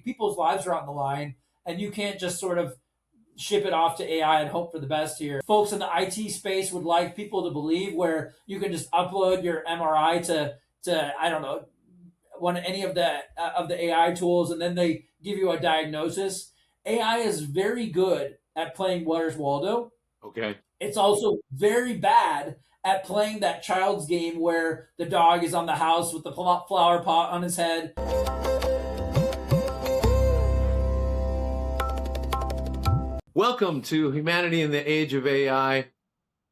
people's lives are on the line, and you can't just sort of ship it off to AI and hope for the best here. Folks in the IT space would like people to believe where you can just upload your MRI to I don't know, any of the AI tools, and then they give you a diagnosis. AI is very good at playing Where's Waldo. Okay. It's also very bad at playing that child's game where the dog is on the house with the flower pot on his head. Welcome to Humanity in the Age of AI.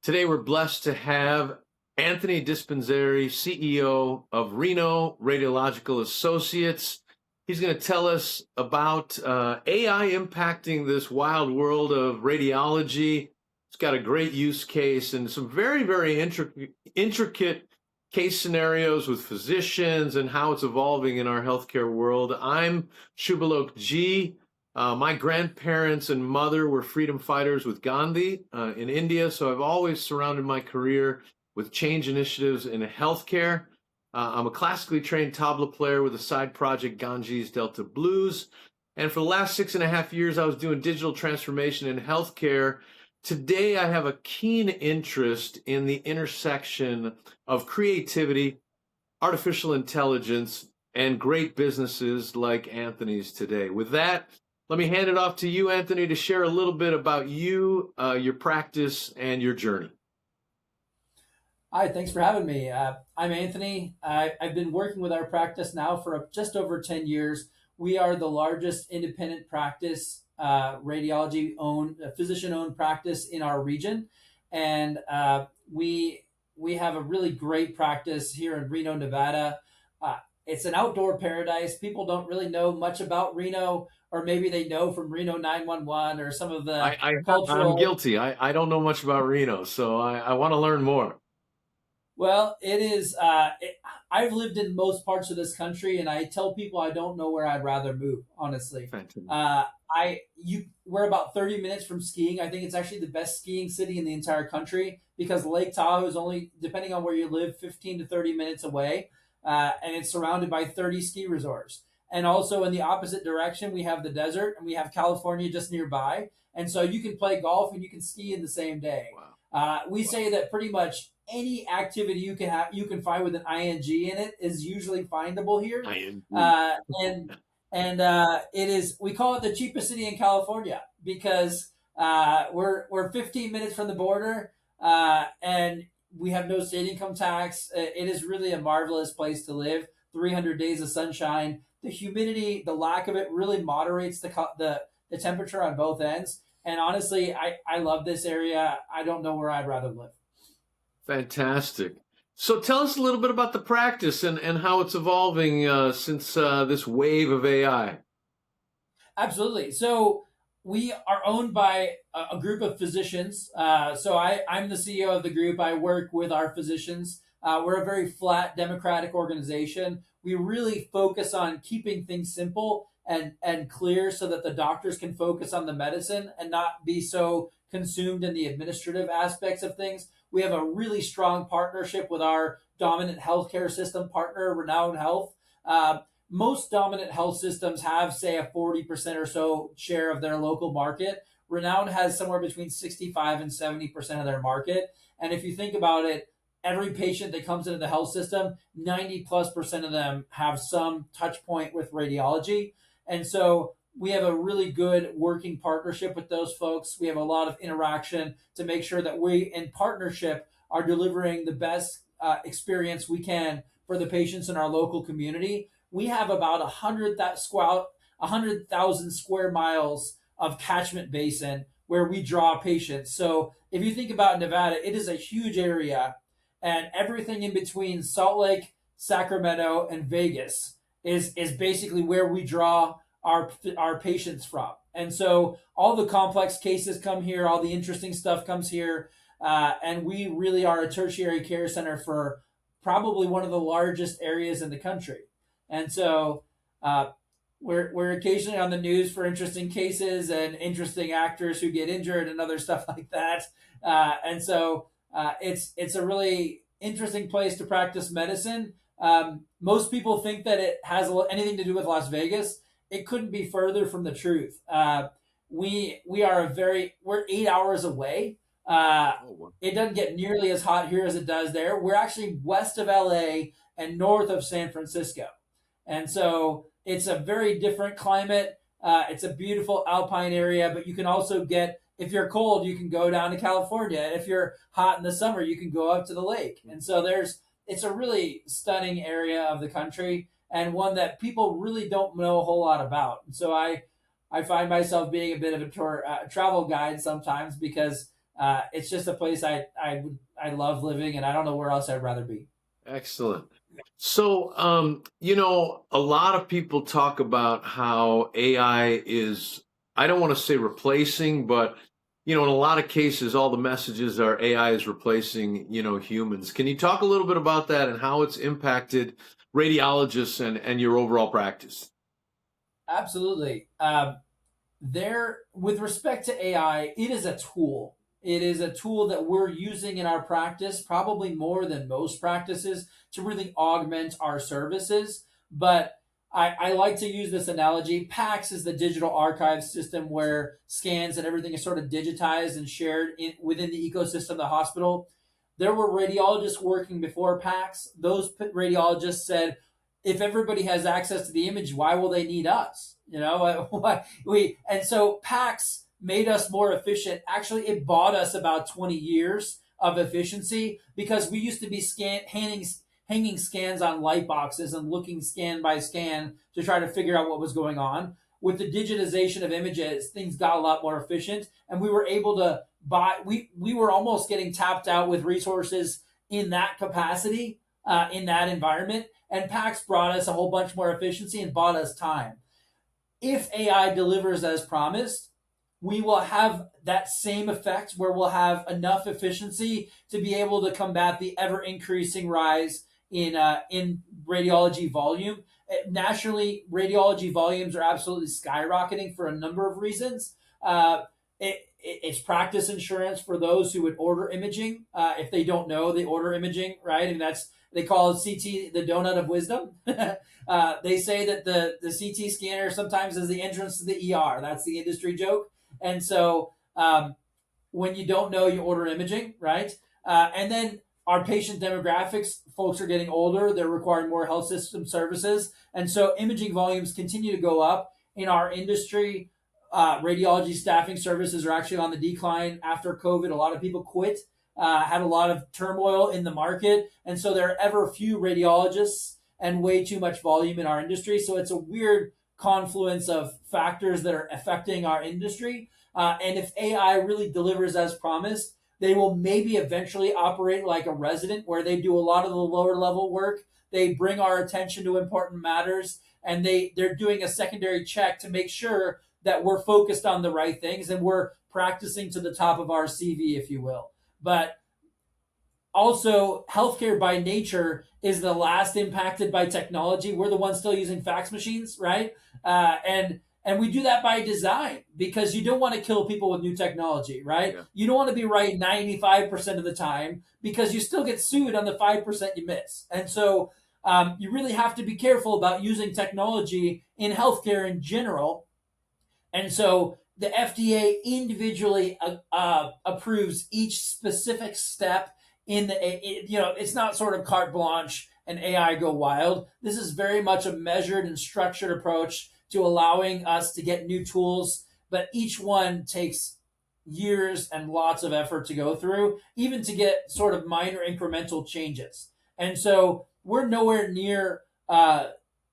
Today we're blessed to have Anthony Dispenziere, CEO of Reno Radiological Associates. He's going to tell us about AI impacting this wild world of radiology. It's got a great use case and some very, very intricate case scenarios with physicians and how it's evolving in our healthcare world. I'm Shubalok G. My grandparents and mother were freedom fighters with Gandhi in India, so I've always surrounded my career with change initiatives in healthcare. I'm a classically trained tabla player with a side project, Ganges Delta Blues. And for the last 6.5 years, I was doing digital transformation in healthcare. Today, I have a keen interest in the intersection of creativity, artificial intelligence, and great businesses like Anthony's today. With that, let me hand it off to you, Anthony, to share a little bit about you, your practice, and your journey. Hi, thanks for having me. I'm Anthony. I've been working with our practice now for just over 10 years. We are the largest independent practice, physician-owned practice in our region. And we have a really great practice here in Reno, Nevada. It's an outdoor paradise. People don't really know much about Reno, or maybe they know from Reno 911 or some of the cultural... I'm guilty. I don't know much about Reno, so I want to learn more. Well, it is. I've lived in most parts of this country, and I tell people I don't know where I'd rather move. Honestly, we're about 30 minutes from skiing. I think it's actually the best skiing city in the entire country because Lake Tahoe is only, depending on where you live, 15 to 30 minutes away, and it's surrounded by 30 ski resorts. And also in the opposite direction, we have the desert, and we have California just nearby, and so you can play golf and you can ski in the same day. Wow. We say that pretty much any activity you can find with an ing in it is usually findable here. It is, we call it the cheapest city in California because we're 15 minutes from the border and we have no state income tax. It is really a marvelous place to live. 300 days of sunshine. The humidity, the lack of it, really moderates the temperature on both ends. And honestly, I love this area. I don't know where I'd rather live. Fantastic. So tell us a little bit about the practice and how it's evolving since this wave of AI. Absolutely. So we are owned by a group of physicians. So I'm the CEO of the group. I work with our physicians. We're a very flat democratic organization. We really focus on keeping things simple and clear so that the doctors can focus on the medicine and not be so consumed in the administrative aspects of things. We have a really strong partnership with our dominant healthcare system partner, Renown Health. Most dominant health systems have, say, a 40% or so share of their local market. Renown has somewhere between 65 and 70% of their market. And if you think about it, every patient that comes into the health system, 90+% of them have some touch point with radiology. And so we have a really good working partnership with those folks. We have a lot of interaction to make sure that we, in partnership, are delivering the best experience we can for the patients in our local community. We have about 100,000 square miles of catchment basin where we draw patients. So if you think about Nevada, it is a huge area, and everything in between Salt Lake, Sacramento, and Vegas is basically where we draw our patients from. And so all the complex cases come here, all the interesting stuff comes here, and we really are a tertiary care center for probably one of the largest areas in the country. And so we're occasionally on the news for interesting cases and interesting actors who get injured and other stuff like that. And so it's a really interesting place to practice medicine. Most people think that it has anything to do with Las Vegas. it couldn't be further from the truth. We're 8 hours away. Uh, Oh, wow. it doesn't get nearly as hot here as it does there. We're actually west of LA and north of San Francisco. And so it's a very different climate. It's a beautiful alpine area, but you can also get, if you're cold, you can go down to California. And if you're hot in the summer, you can go up to the lake. And so it's a really stunning area of the country and one that people really don't know a whole lot about. And so I find myself being a bit of a travel guide sometimes because it's just a place I love living, and I don't know where else I'd rather be. Excellent. So, a lot of people talk about how AI is, I don't want to say replacing, but, in a lot of cases, all the messages are AI is replacing, humans. Can you talk a little bit about that and how it's impacted radiologists and your overall practice? Absolutely. With respect to AI, it is a tool. It is a tool that we're using in our practice, probably more than most practices, to really augment our services. But I like to use this analogy. PACS is the digital archive system where scans and everything is sort of digitized and shared within the ecosystem of the hospital. There were radiologists working before PACS. Those radiologists said, if everybody has access to the image, why will they need us? And so PACS made us more efficient. Actually, it bought us about 20 years of efficiency because we used to be hanging scans on light boxes and looking scan by scan to try to figure out what was going on. With the digitization of images, things got a lot more efficient, and we were able to buy. We were almost getting tapped out with resources in that capacity, in that environment. And PACS brought us a whole bunch more efficiency and bought us time. If AI delivers as promised, we will have that same effect where we'll have enough efficiency to be able to combat the ever increasing rise in radiology volume. Nationally, radiology volumes are absolutely skyrocketing for a number of reasons. It's practice insurance for those who would order imaging. If they don't know, they order imaging, right? And they call it CT the donut of wisdom. They say that the CT scanner sometimes is the entrance to the ER. That's the industry joke. And so when you don't know, you order imaging, right? And then our patient demographics, folks are getting older. They're requiring more health system services. And so imaging volumes continue to go up in our industry. Radiology staffing services are actually on the decline after COVID. A lot of people quit, had a lot of turmoil in the market. And so there are ever few radiologists and way too much volume in our industry. So it's a weird confluence of factors that are affecting our industry. And if AI really delivers as promised, they will maybe eventually operate like a resident where they do a lot of the lower level work. They bring our attention to important matters, and they're doing a secondary check to make sure that we're focused on the right things and we're practicing to the top of our CV, if you will. But also, healthcare by nature is the last impacted by technology. We're the ones still using fax machines, right? And we do that by design because you don't want to kill people with new technology, right? Yeah. You don't want to be right 95% of the time because you still get sued on the 5% you miss. And so you really have to be careful about using technology in healthcare in general. And so the FDA individually approves each specific step it's not sort of carte blanche and AI go wild. This is very much a measured and structured approach to allowing us to get new tools, but each one takes years and lots of effort to go through, even to get sort of minor incremental changes. And so we're nowhere near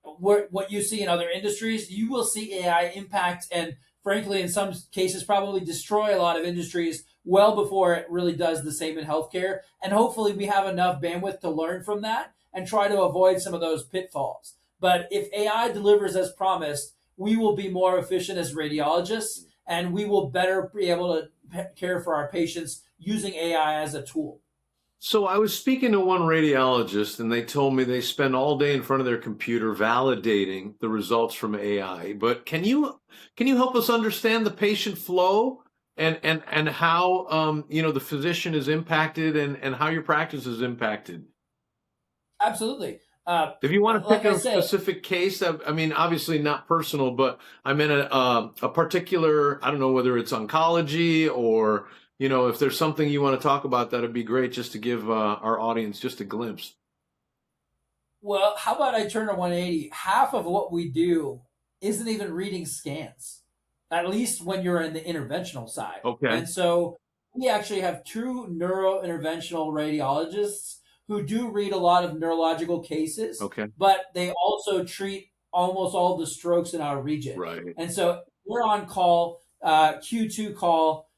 what you see in other industries. You will see AI impact and, frankly, in some cases, probably destroy a lot of industries well before it really does the same in healthcare. And hopefully we have enough bandwidth to learn from that and try to avoid some of those pitfalls. But if AI delivers as promised, we will be more efficient as radiologists and we will better be able to care for our patients using AI as a tool. So I was speaking to one radiologist and they told me they spend all day in front of their computer validating the results from AI. But can you help us understand the patient flow and how the physician is impacted and how your practice is impacted? Absolutely. If you want to pick Like I a said, specific case, I mean, obviously not personal, but I'm in a particular, I don't know whether it's oncology or, if there's something you want to talk about, that'd be great just to give our audience just a glimpse. well, how about I turn a 180? Half of what we do isn't even reading scans, at least when you're in the interventional side. Okay. And so we actually have true neurointerventional radiologists who do read a lot of neurological cases, Okay. but they also treat almost all the strokes in our region. Right. And so we're on call, Q2 call,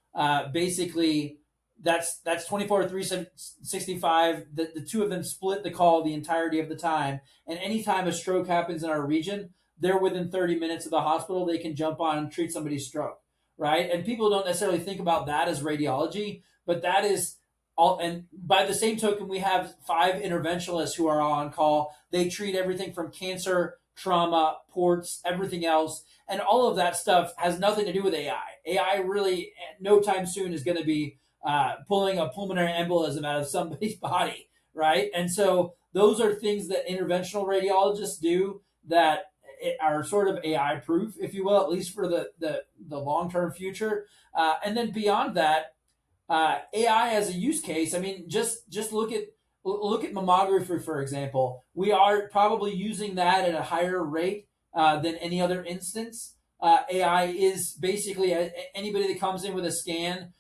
basically that's 24 365. The two of them split the call the entirety of the time, and anytime a stroke happens in our region, they're within 30 minutes of the hospital. They can jump on and treat somebody's stroke, right? And people don't necessarily think about that as radiology, but that is all. And by the same token, we have 5 interventionalists who are on call. They treat everything from cancer, trauma, ports, everything else, and all of that stuff has nothing to do with AI. AI really, no time soon, is going to be pulling a pulmonary embolism out of somebody's body, right? And so those are things that interventional radiologists do that are sort of AI proof, if you will, at least for the long term future. And then beyond that, AI as a use case. I mean, just look at mammography, for example. We are probably using that at a higher rate than any other instance. AI is basically anybody that comes in with a scan.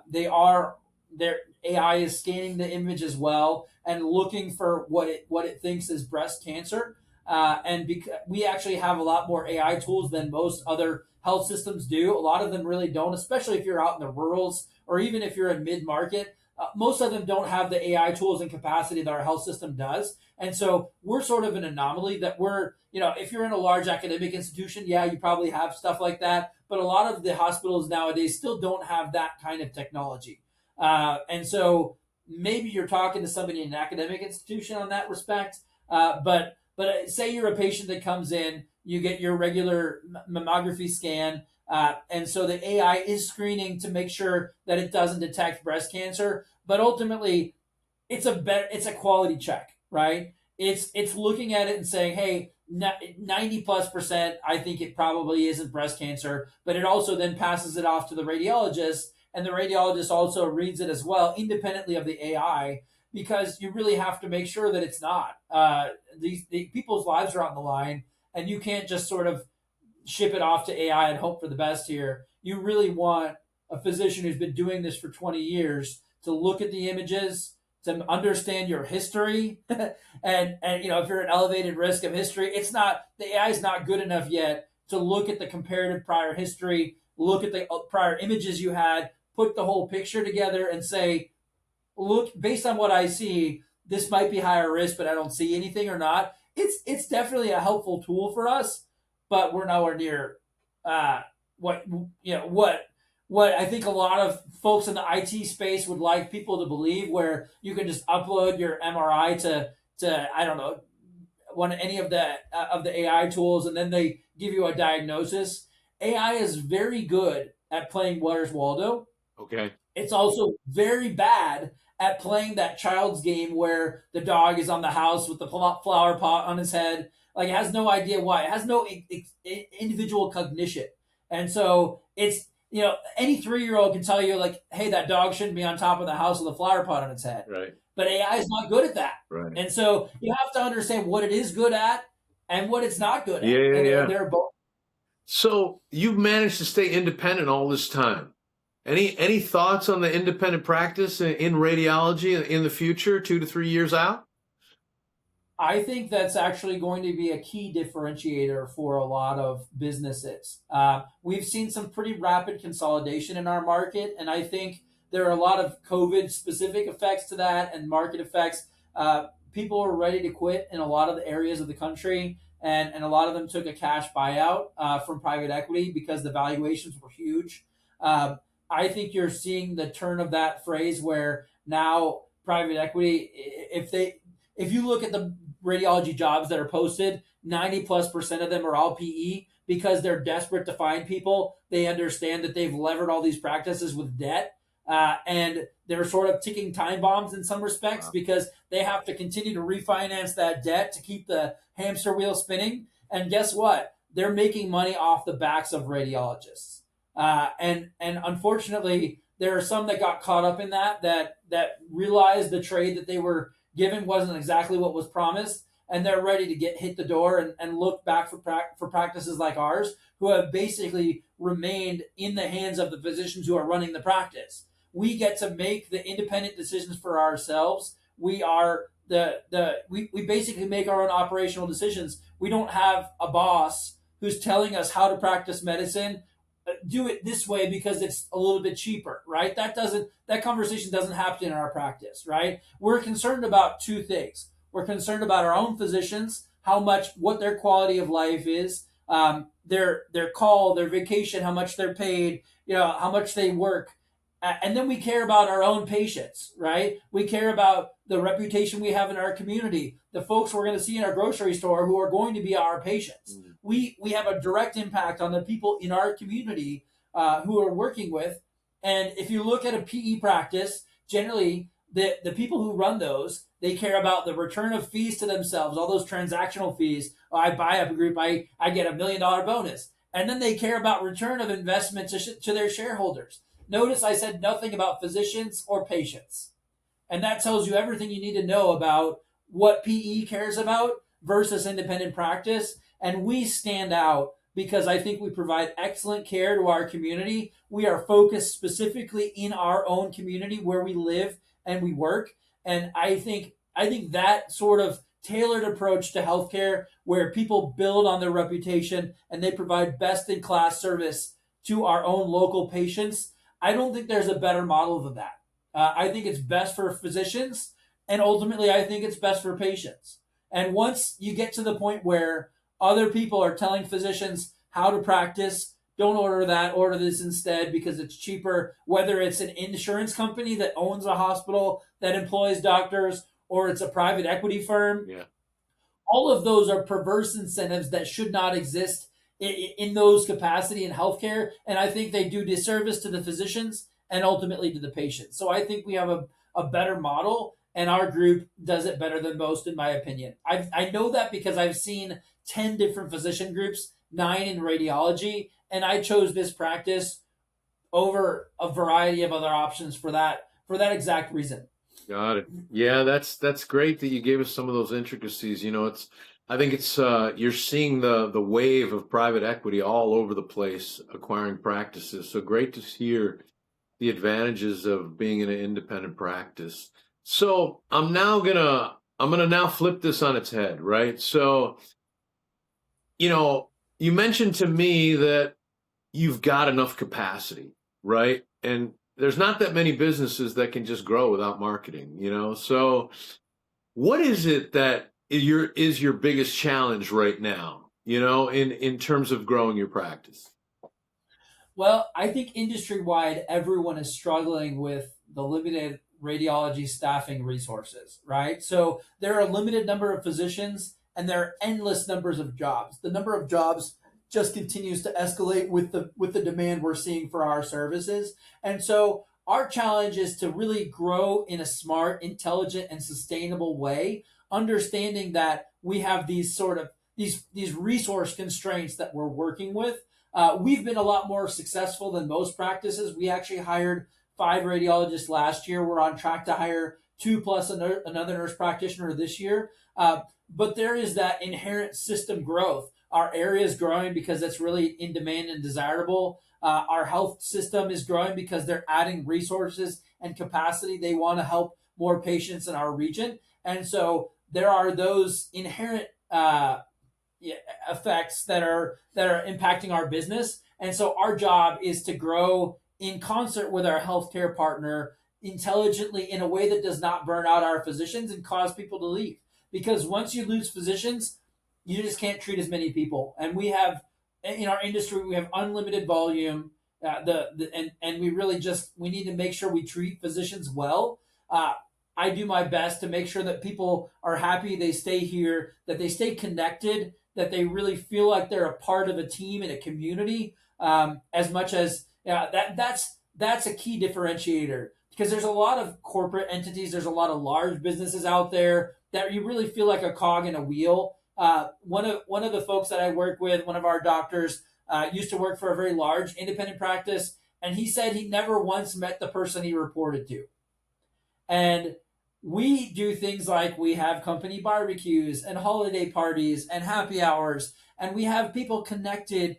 Their AI is scanning the image as well and looking for what it thinks is breast cancer. And we actually have a lot more AI tools than most other health systems do. A lot of them really don't, especially if you're out in the rurals or even if you're in mid market. Most of them don't have the AI tools and capacity that our health system does. And so we're sort of an anomaly that if you're in a large academic institution, yeah, you probably have stuff like that. But a lot of the hospitals nowadays still don't have that kind of technology. And so maybe you're talking to somebody in an academic institution on that respect. But say you're a patient that comes in, you get your regular mammography scan, and so the AI is screening to make sure that it doesn't detect breast cancer. But ultimately, it's a quality check, right? It's looking at it and saying, hey, 90+%, I think it probably isn't breast cancer. But it also then passes it off to the radiologist, and the radiologist also reads it as well, independently of the AI, because you really have to make sure that it's not. The people's lives are on the line, and you can't just sort of ship it off to AI and hope for the best here. You really want a physician who's been doing this for 20 years to look at the images, to understand your history, and if you're an elevated risk of history, the AI is not good enough yet to look at the comparative prior history, look at the prior images you had, put the whole picture together, and say, look, based on what I see, this might be higher risk, but I don't see anything or not. It's definitely a helpful tool for us, but we're nowhere near what what I think a lot of folks in the IT space would like people to believe, where you can just upload your MRI to I don't know any of the AI tools, and then they give you a diagnosis. AI is very good at playing Where's Waldo. Okay. It's also very bad at playing that child's game where the dog is on the house with the flower pot on his head. Like, it has no idea why. It has no individual cognition. And so any 3-year-old can tell you, like, hey, that dog shouldn't be on top of the house with a flower pot on its head. Right. But AI is not good at that. Right. And so you have to understand what it is good at and what it's not good at. Yeah. They're both. So you've managed to stay independent all this time. Any thoughts on the independent practice in radiology in the future, 2 to 3 years out? I think that's actually going to be a key differentiator for a lot of businesses. We've seen some pretty rapid consolidation in our market, and I think there are a lot of COVID specific effects to that and market effects. People are ready to quit in a lot of the areas of the country, and a lot of them took a cash buyout from private equity because the valuations were huge. I think you're seeing the turn of that phrase where now private equity, if you look at the radiology jobs that are posted, 90+% of them are all PE because they're desperate to find people. They understand that they've levered all these practices with debt. and they're sort of ticking time bombs in some respects Wow. because they have to continue to refinance that debt to keep the hamster wheel spinning. And guess what? They're making money off the backs of radiologists. And unfortunately, there are some that got caught up in that realized the trade that they were given wasn't exactly what was promised, and they're ready to hit the door and look back for practices like ours, who have basically remained in the hands of the physicians who are running the practice. We get to make the independent decisions for ourselves. We are we basically make our own operational decisions. We don't have a boss who's telling us how to practice medicine. Do it this way because it's a little bit cheaper, right? That conversation doesn't happen in our practice, right? We're concerned about two things. We're concerned about our own physicians, what their quality of life is, their call, their vacation, how much they're paid, how much they work, and then we care about our own patients, right? We care about the reputation we have in our community, the folks we're going to see in our grocery store who are going to be our patients. Mm. We have a direct impact on the people in our community who are working with. And if you look at a PE practice, generally the people who run those, they care about the return of fees to themselves, all those transactional fees. Oh, I buy up a group, I get $1 million bonus. And then they care about return of investment to their shareholders. Notice I said nothing about physicians or patients. And that tells you everything you need to know about what PE cares about versus independent practice. And we stand out because I think we provide excellent care to our community. We are focused specifically in our own community where we live and we work. And I think that sort of tailored approach to healthcare, where people build on their reputation and they provide best in class service to our own local patients, I don't think there's a better model than that. I think it's best for physicians, and ultimately, I think it's best for patients. And once you get to the point where other people are telling physicians how to practice, don't order that, order this instead because it's cheaper, whether it's an insurance company that owns a hospital that employs doctors or it's a private equity firm. Yeah. All of those are perverse incentives that should not exist in those capacity in healthcare. And I think they do disservice to the physicians and ultimately to the patients. So I think we have a better model, and our group does it better than most, in my opinion. I know that because I've seen 10 different physician groups, 9 in radiology, and I chose this practice over a variety of other options for that exact reason. Got it. Yeah, that's great that you gave us some of those intricacies. I think it's you're seeing the wave of private equity all over the place acquiring practices. So great to hear the advantages of being in an independent practice. So I'm gonna now flip this on its head, right? So, you mentioned to me that you've got enough capacity, right? And there's not that many businesses that can just grow without marketing, So what is it that is your biggest challenge right now, in terms of growing your practice? Well, I think industry wide, everyone is struggling with the limited radiology staffing resources, right? So there are a limited number of physicians and there are endless numbers of jobs. The number of jobs just continues to escalate with the demand we're seeing for our services. And so our challenge is to really grow in a smart, intelligent, and sustainable way, understanding that we have these resource constraints that we're working with. We've been a lot more successful than most practices. We actually hired 5 radiologists last year. We're on track to hire 2 plus another nurse practitioner this year. But there is that inherent system growth. Our area is growing because it's really in demand and desirable. Our health system is growing because they're adding resources and capacity. They want to help more patients in our region. And so there are those inherent effects that are impacting our business. And so our job is to grow in concert with our healthcare partner intelligently in a way that does not burn out our physicians and cause people to leave. Because once you lose physicians, you just can't treat as many people. And we have, in our industry, we have unlimited volume. And we really we need to make sure we treat physicians well. I do my best to make sure that people are happy, they stay here, that they stay connected, that they really feel like they're a part of a team and a community. As much as that's that's a key differentiator because there's a lot of corporate entities, there's a lot of large businesses out there that you really feel like a cog in a wheel. One of the folks that I work with, one of our doctors, used to work for a very large independent practice, and he said he never once met the person he reported to. And we do things like we have company barbecues and holiday parties and happy hours, and we have people connected.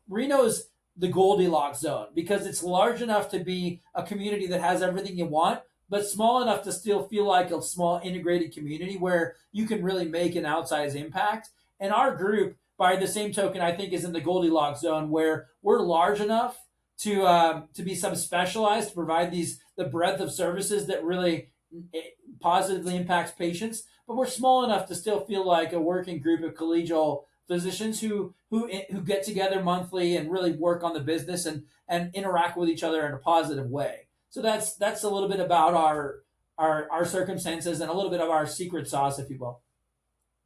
Reno's the Goldilocks zone because it's large enough to be a community that has everything you want, but small enough to still feel like a small integrated community where you can really make an outsized impact. And our group, by the same token, I think is in the Goldilocks zone where we're large enough to be subspecialized to provide the breadth of services that really positively impacts patients, but we're small enough to still feel like a working group of collegial physicians who get together monthly and really work on the business and interact with each other in a positive way. So that's a little bit about our circumstances and a little bit of our secret sauce, if you will.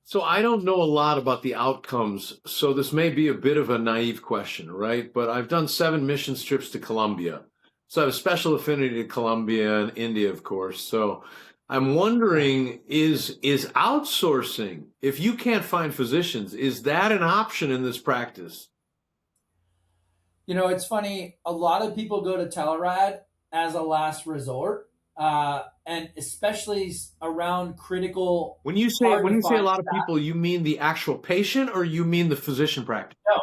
So I don't know a lot about the outcomes, so this may be a bit of a naive question, right? But I've done 7 mission trips to Colombia. So I have a special affinity to Colombia and India, of course. So I'm wondering, is outsourcing, if you can't find physicians, is that an option in this practice? It's funny. A lot of people go to telerad as a last resort, and especially around critical, When you say hard when to you say a find lot of staff. people, you mean the actual patient or you mean the physician practice? No,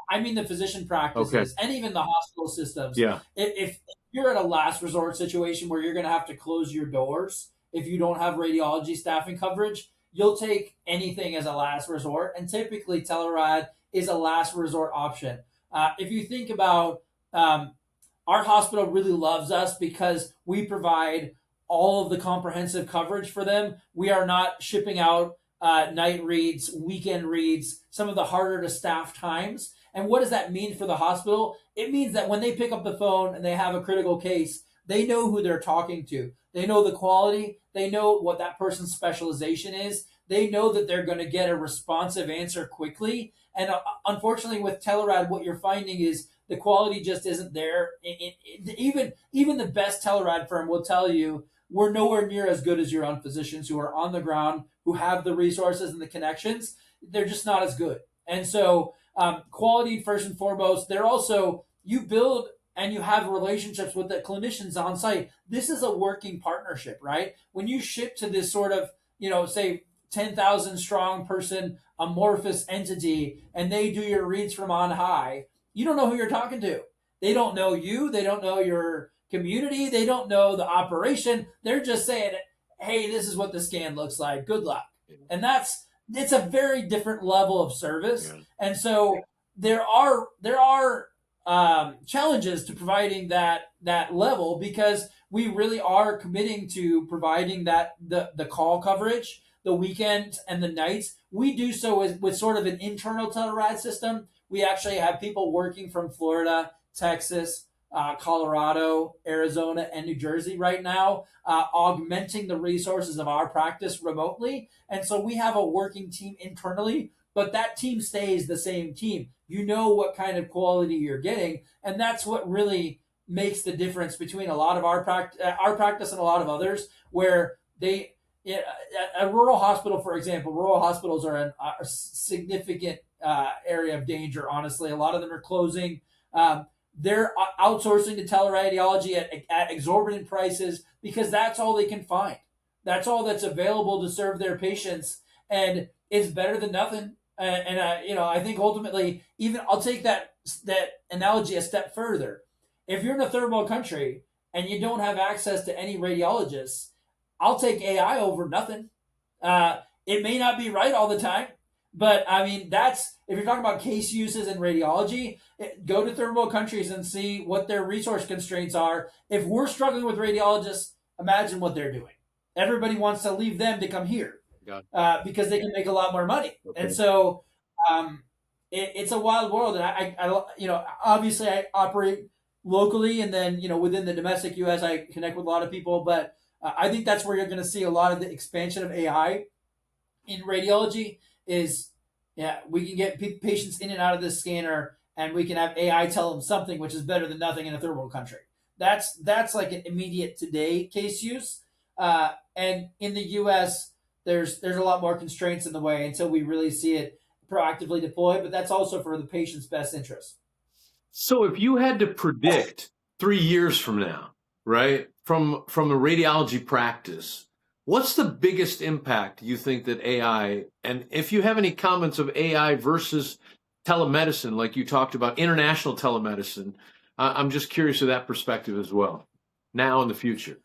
I mean the physician Okay. practices and even the hospital systems. Yeah. If you're at a last resort situation where you're going to have to close your doors if you don't have radiology staffing coverage, you'll take anything as a last resort, and typically telerad is a last resort option. If you think about our hospital really loves us because we provide all of the comprehensive coverage for them. We are not shipping out night reads, weekend reads, some of the harder to staff times. And what does that mean for the hospital? It means that when they pick up the phone and they have a critical case, they know who they're talking to. They know the quality. They know what that person's specialization is. They know that they're going to get a responsive answer quickly. And unfortunately, with telerad, what you're finding is the quality just isn't there. Even the best telerad firm will tell you we're nowhere near as good as your own physicians who are on the ground, who have the resources and the connections. They're just not as good. And so, quality first and foremost. They're also, you build and you have relationships with the clinicians on site. This is a working partnership, right? When you ship to this sort of, say 10,000 strong person amorphous entity and they do your reads from on high, you don't know who you're talking to. They don't know you. They don't know your community. They don't know the operation. They're just saying, hey, this is what the scan looks like. Good luck. And it's a very different level of service. Yeah. And so there are challenges to providing that level because we really are committing to providing that the call coverage, the weekends and the nights. We do so with sort of an internal telerad system. We actually have people working from Florida, Texas, Colorado, Arizona, and New Jersey right now, augmenting the resources of our practice remotely. And so we have a working team internally, but that team stays the same team. You know what kind of quality you're getting, and that's what really makes the difference between a lot of our practice and a lot of others, where a rural hospital, for example, rural hospitals are a significant area of danger. Honestly, a lot of them are closing. They're outsourcing to teleradiology at exorbitant prices because that's all they can find. That's all that's available to serve their patients, and it's better than nothing. I think ultimately, even I'll take that analogy a step further. If you're in a third world country and you don't have access to any radiologists, I'll take AI over nothing. It may not be right all the time, but I mean, that's if you're talking about case uses in radiology, go to third world countries and see what their resource constraints are. If we're struggling with radiologists, imagine what they're doing. Everybody wants to leave them to come here because they can make a lot more money. Okay. And so it's a wild world. And obviously I operate locally, and then within the domestic U.S. I connect with a lot of people, but I think that's where you're going to see a lot of the expansion of AI in radiology is, we can get patients in and out of this scanner and we can have AI tell them something, which is better than nothing in a third world country. That's like an immediate today case use. And in the U.S., there's a lot more constraints in the way until we really see it proactively deployed. But that's also for the patient's best interest. So if you had to predict 3 years from now, right, from a radiology practice, what's the biggest impact you think that AI, and if you have any comments of AI versus telemedicine, like you talked about international telemedicine, I'm just curious of that perspective as well, now and the future.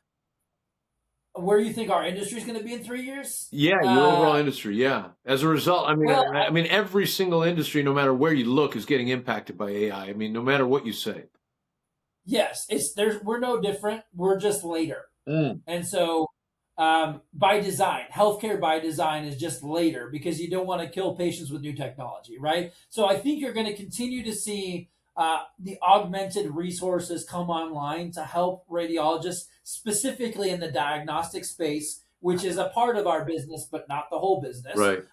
Where do you think our industry is going to be in 3 years? Yeah, your overall industry, yeah. As a result, I mean, Well, I mean, every single industry, no matter where you look, is getting impacted by AI. I mean, no matter what you say. yes, it's there's we're no different. We're just later. Mm. And so, by design, healthcare by design is just later because you don't want to kill patients with new technology, right? So I think you're going to continue to see the augmented resources come online to help radiologists, specifically in the diagnostic space, which is a part of our business, but not the whole business. Right.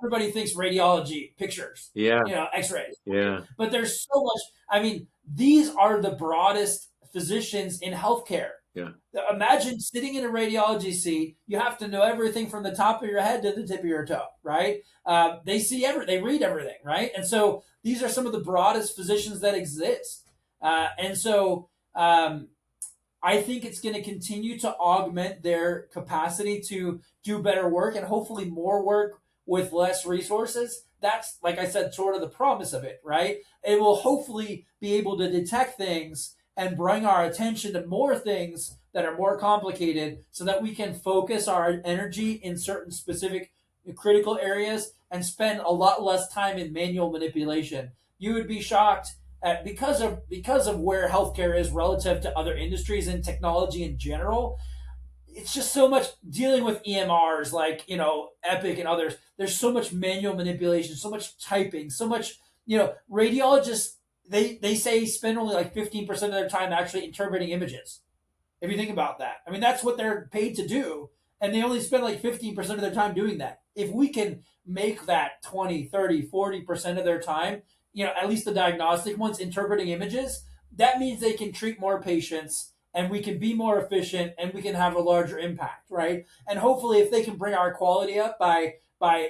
Everybody thinks radiology, pictures, Yeah. X-rays, Yeah. but there's so much. I mean, these are the broadest physicians in healthcare. Yeah. Imagine sitting in a radiology seat. You have to know everything from the top of your head to the tip of your toe, right? They read everything, right? And so these are some of the broadest physicians that exist. And so I think it's going to continue to augment their capacity to do better work and hopefully more work with less resources. That's, like I said, sort of the promise of it, right? It will hopefully be able to detect things and bring our attention to more things that are more complicated so that we can focus our energy in certain specific critical areas and spend a lot less time in manual manipulation. You would be shocked at because of where healthcare is relative to other industries and technology in general. It's just so much dealing with EMRs like Epic and others. There's so much manual manipulation, so much typing, so much radiologists. They say spend only like 15% of their time actually interpreting images. If you think about that, I mean that's what they're paid to do, and they only spend like 15% of their time doing that. If we can make that 20, 30, 40% of their time, at least the diagnostic ones interpreting images, that means they can treat more patients and we can be more efficient and we can have a larger impact, right? And hopefully if they can bring our quality up by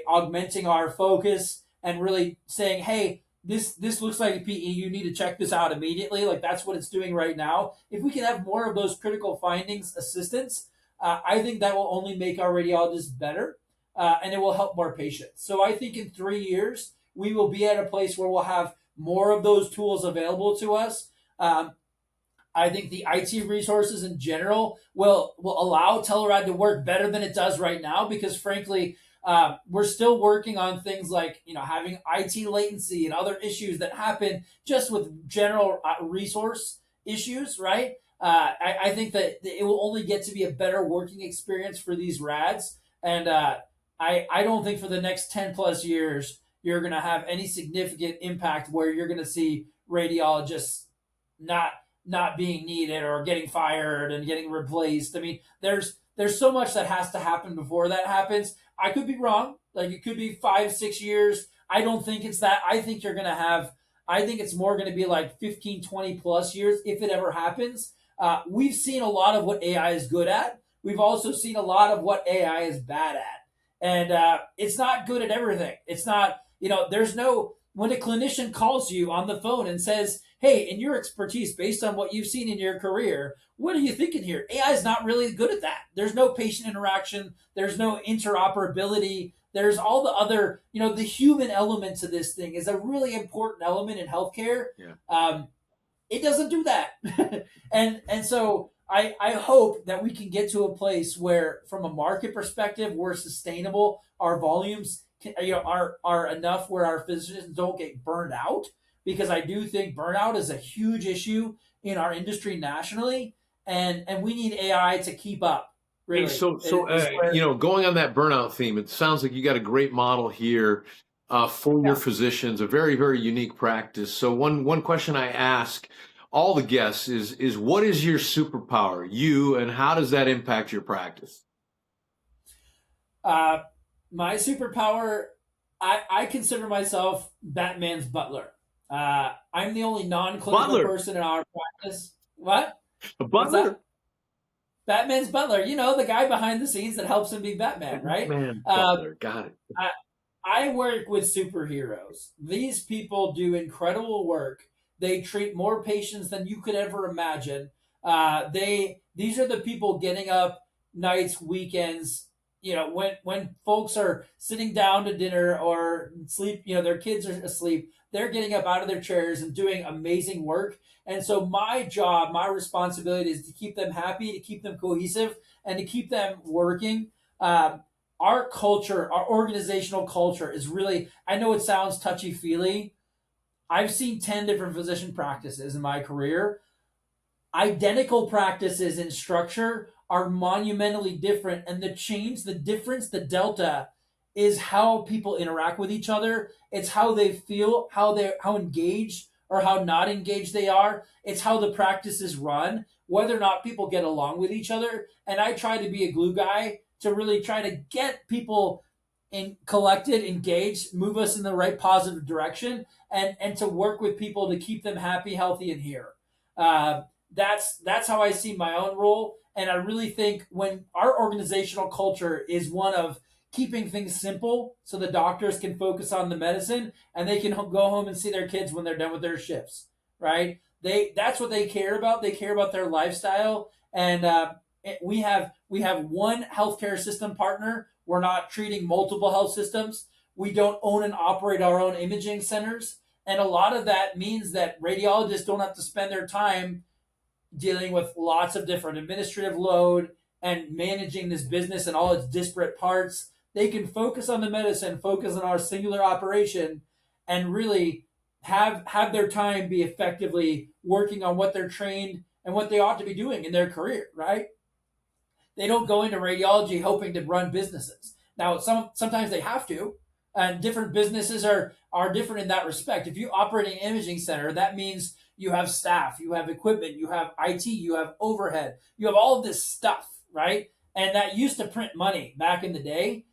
augmenting our focus and really saying, hey, this looks like a PE. You need to check this out immediately. Like that's what it's doing right now. If we can have more of those critical findings assistance, I think that will only make our radiologists better, and it will help more patients. So I think in 3 years we will be at a place where we'll have more of those tools available to us. I think the IT resources in general will allow Telerad to work better than it does right now because, frankly, we're still working on things like having IT latency and other issues that happen just with general resource issues, right? I think that it will only get to be a better working experience for these rads, and I don't think for the next 10 plus years you're going to have any significant impact where you're going to see radiologists not not being needed or getting fired and getting replaced. I mean, there's so much that has to happen before that happens. I could be wrong. Like it could be 5, 6 years. I don't think it's that. I think you're gonna have. I think it's more going to be like 15, 20 plus years if it ever happens. We've seen a lot of what AI is good at. We've also seen a lot of what AI is bad at. And it's not good at everything. It's not, there's no, when a clinician calls you on the phone and says, hey, in your expertise, based on what you've seen in your career, what are you thinking here? AI is not really good at that. There's no patient interaction. There's no interoperability. There's all the other, the human element to this thing is a really important element in healthcare. Yeah. It doesn't do that. and so I hope that we can get to a place where, from a market perspective, we're sustainable. Our volumes are enough where our physicians don't get burned out, because I do think burnout is a huge issue in our industry nationally, and we need AI to keep up. Really, going on that burnout theme, it sounds like you got a great model here for your physicians, a very, very unique practice. So one question I ask all the guests is what is your superpower, and how does that impact your practice? My superpower, I consider myself Batman's butler. I'm the only non-clinical person in our practice. What? A What's butler? that? Batman's butler. You know, the guy behind the scenes that helps him be Batman, right? Batman Uh, butler. Got it. I, I work with superheroes. These people do incredible work. They treat more patients than you could ever imagine. These are the people getting up nights, weekends. You know, when folks are sitting down to dinner or sleep, you know, their kids are asleep. They're getting up out of their chairs and doing amazing work. And so my job, my responsibility is to keep them happy, to keep them cohesive, and to keep them working. Our culture, our organizational culture is really, I know it sounds touchy feely. I've seen 10 different physician practices in my career. Identical practices in structure are monumentally different. And the change, the difference, the delta is how people interact with each other. It's how they feel, how engaged or how not engaged they are. It's how the practice is run, whether or not people get along with each other. And I try to be a glue guy to really try to get people collected, engaged, move us in the right positive direction, and to work with people to keep them happy, healthy, and here. Uh, that's how I see my own role, and I really think when our organizational culture is one of keeping things simple, so the doctors can focus on the medicine and they can go home and see their kids when they're done with their shifts. Right? That's what they care about. They care about their lifestyle, and we have one healthcare system partner. We're not treating multiple health systems. We don't own and operate our own imaging centers. And a lot of that means that radiologists don't have to spend their time dealing with lots of different administrative load and managing this business and all its disparate parts. They can focus on the medicine, focus on our singular operation, and really have their time be effectively working on what they're trained and what they ought to be doing in their career, right? They don't go into radiology hoping to run businesses. Now, sometimes they have to, and different businesses are different in that respect. If you operate an imaging center, that means you have staff, you have equipment, you have IT, you have overhead, you have all of this stuff, right? And that used to print money back in the day.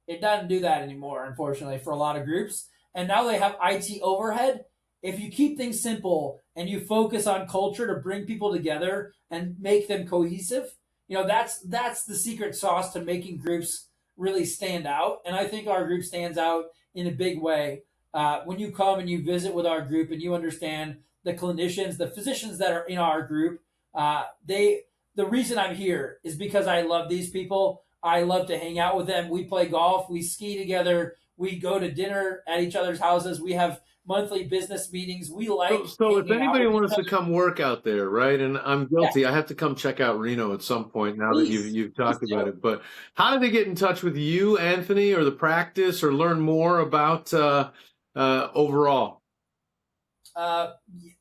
It doesn't do that anymore, unfortunately, for a lot of groups. And now they have IT overhead. If you keep things simple and you focus on culture to bring people together and make them cohesive, you know, that's the secret sauce to making groups really stand out. And I think our group stands out in a big way. When you come and you visit with our group and you understand the clinicians, the physicians that are in our group, the reason I'm here is because I love these people. I love to hang out with them. We play golf, we ski together, we go to dinner at each other's houses. We have monthly business meetings. We like So if hanging out anybody with each wants to other. come work out there, right? And I'm Yeah, guilty. I have to come check out Reno at some point now that you've please, you've please talked about do. it. But how do they get in touch with you, Anthony, or the practice, or learn more about overall? Uh,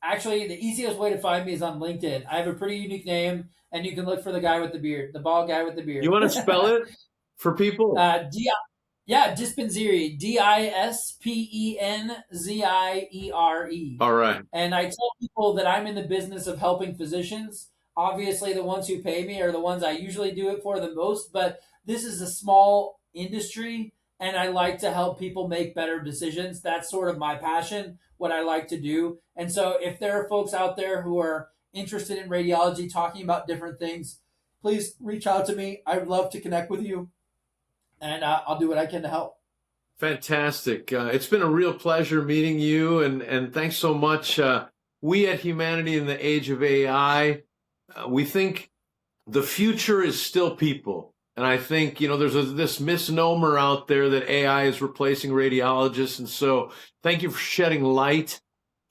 Actually, the easiest way to find me is on LinkedIn. I have a pretty unique name, and you can look for the guy with the beard, the bald guy with the You beard. want to spell it for people? D, yeah, Dispenziere, Dispenziere. All right. And I tell people that I'm in the business of helping physicians. Obviously, the ones who pay me are the ones I usually do it for the most, but this is a small industry, and I like to help people make better decisions. That's sort of my passion, what I like to do. And so, if there are folks out there who are interested in radiology, talking about different things, please reach out to me. I would love to connect with you, and I'll do what I can to help. Fantastic. It's been a real pleasure meeting you, and thanks so much. We at Humanity in the Age of AI, we think the future is still people. And I think, you know, there's this misnomer out there that AI is replacing radiologists. And so thank you for shedding light,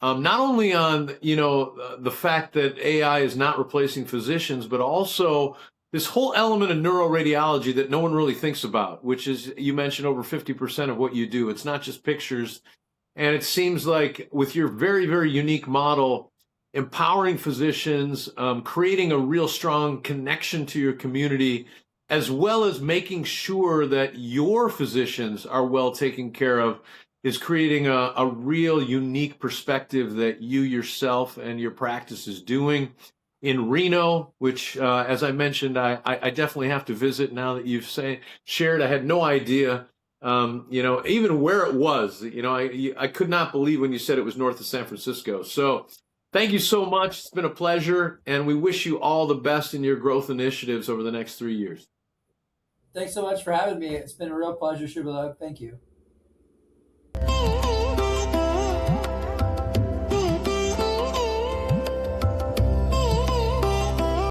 not only on, you know, the fact that AI is not replacing physicians, but also this whole element of neuroradiology that no one really thinks about, which is, you mentioned over 50% of what you do. It's not just pictures. And it seems like with your very, very unique model, empowering physicians, creating a real strong connection to your community, as well as making sure that your physicians are well taken care of, is creating a real unique perspective that you yourself and your practice is doing in Reno, which, as I mentioned, I definitely have to visit now that you've shared. I had no idea, you know, even where it was. You know, I could not believe when you said it was north of San Francisco. So Thank you so much. It's been a pleasure, and we wish you all the best in your growth initiatives over the next 3 years. Thanks so much for having me. It's been a real pleasure, Shubhalak. Thank you.